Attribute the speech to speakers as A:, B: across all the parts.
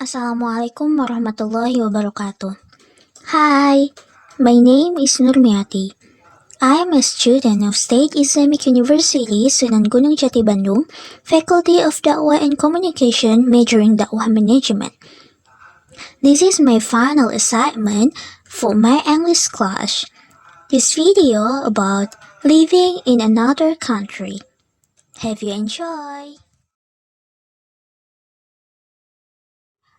A: Assalamualaikum warahmatullahi wabarakatuh. Hi, my name is Nurmiati. I am a student of State Islamic University, Sunan Gunung Jati Bandung, Faculty of Da'wah and Communication, majoring Da'wah Management. This is my final assignment for my English class. This video about living in another country. Have you enjoyed?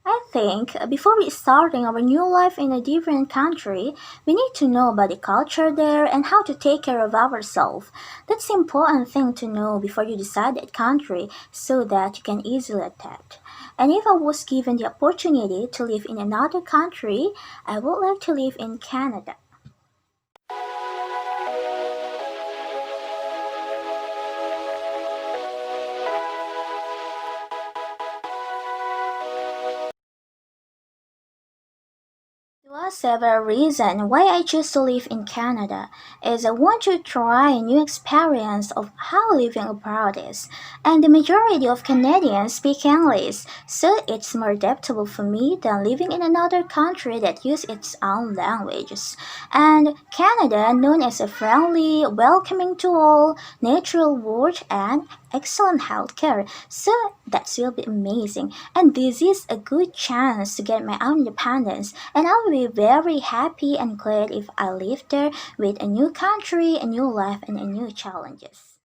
A: I think before we starting our new life in a different country, we need to know about the culture there and how to take care of ourselves. That's the important thing to know before you decide that country so that you can easily adapt. And if I was given the opportunity to live in another country, I would like to live in Canada. There are several reasons why I choose to live in Canada, is I want to try a new experience of how living abroad is, and the majority of Canadians speak English, so it's more adaptable for me than living in another country that use its own languages. And Canada, known as a friendly, welcoming to all, natural world, and excellent healthcare, so that will be amazing. And this is a good chance to get my own independence, and I'll be very happy and glad if I live there with a new country, a new life, and a new challenges.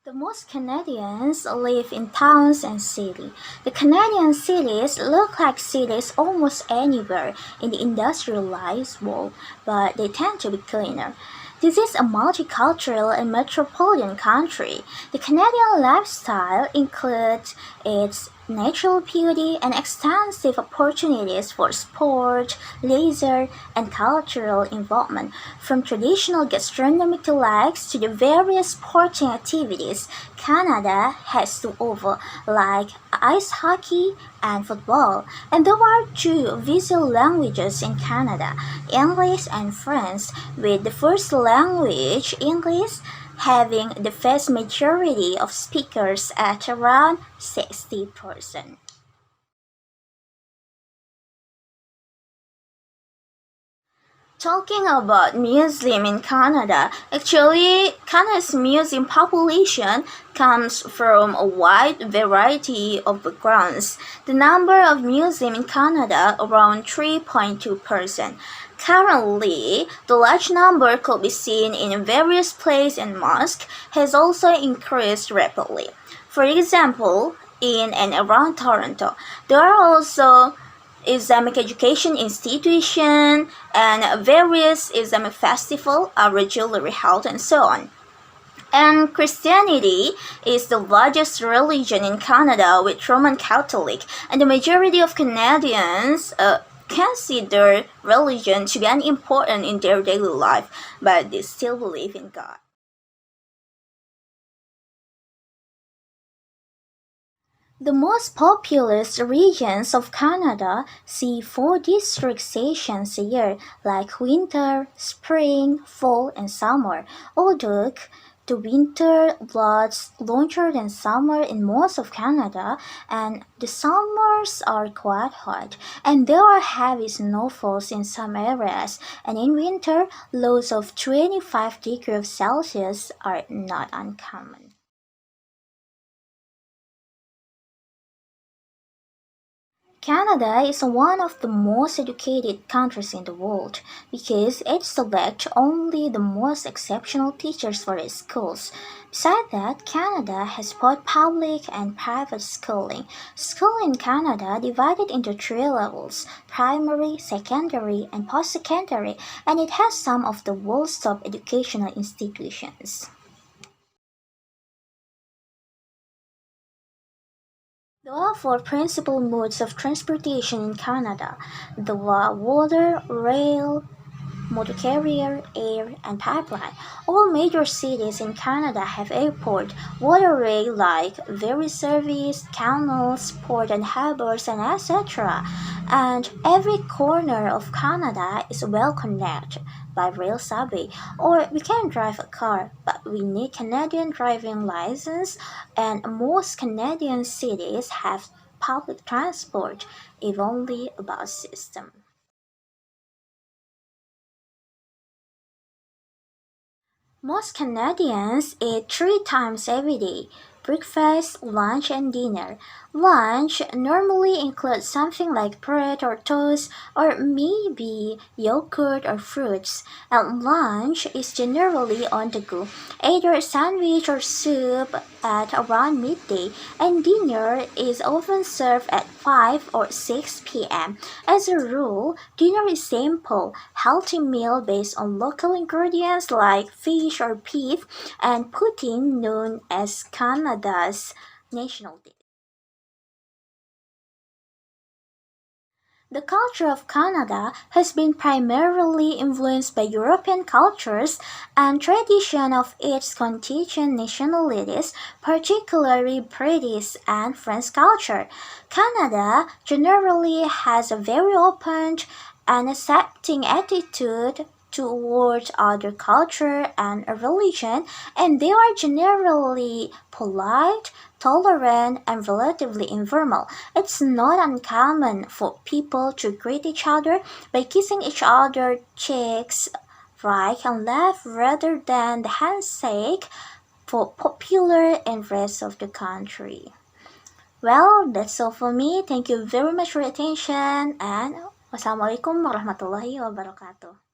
A: The most Canadians live in towns and cities. The Canadian cities look like cities almost anywhere in the industrialized world, but they tend to be cleaner. This is a multicultural and metropolitan country. The Canadian lifestyle includes its natural beauty and extensive opportunities for sport, leisure, and cultural involvement. From traditional gastronomic delights to the various sporting activities Canada has to offer, like ice hockey and football. And there are two official languages in Canada, English and French, with the first language, English, having the vast majority of speakers at around 60%. Talking about Muslim in Canada, actually, Canada's Muslim population comes from a wide variety of backgrounds. The number of Muslims in Canada around 3.2%. Currently, the large number could be seen in various places and mosques has also increased rapidly. For example, in and around Toronto, there are also Islamic education institution and various Islamic festivals are regularly held and so on. And Christianity is the largest religion in Canada with Roman Catholic, and the majority of Canadians consider religion to be unimportant in their daily life, but they still believe in God. The most populous regions of Canada see four distinct seasons a year, like winter, spring, fall, and summer, although the winter lasts longer than summer in most of Canada, and the summers are quite hot, and there are heavy snowfalls in some areas, and in winter, lows of 25 degrees Celsius are not uncommon. Canada is one of the most educated countries in the world because it selects only the most exceptional teachers for its schools. Besides that, Canada has both public and private schooling. School in Canada divided into three levels: primary, secondary, and post-secondary, and it has some of the world's top educational institutions. There are four principal modes of transportation in Canada: the water, rail, motor carrier, air, and pipeline. All major cities in Canada have airport, waterway like ferry service, canals, port and harbors, and etc. And every corner of Canada is well connected. by rail subway, or we can drive a car, but we need Canadian driving license, and most Canadian cities have public transport, if only a bus system. Most Canadians eat three times every day: breakfast, lunch, and dinner. Lunch normally includes something like bread or toast, or maybe yogurt or fruits. And lunch is generally on the go, either a sandwich or soup at around midday, and dinner is often served at 5 or 6 p.m. As a rule, dinner is simple, healthy meal based on local ingredients like fish or beef, and pudding, known as Canada's national dish. The culture of Canada has been primarily influenced by European cultures and tradition of its contingent nationalities, particularly British and French culture. Canada generally has a very open and accepting attitude towards other culture and religion, and they are generally polite, tolerant, and relatively informal. It's not uncommon for people to greet each other by kissing each other cheeks right and left rather than the handshake for popular in rest of the country. Well, that's all for me. Thank you very much for your attention, and wassalamualaikum warahmatullahi wabarakatuh.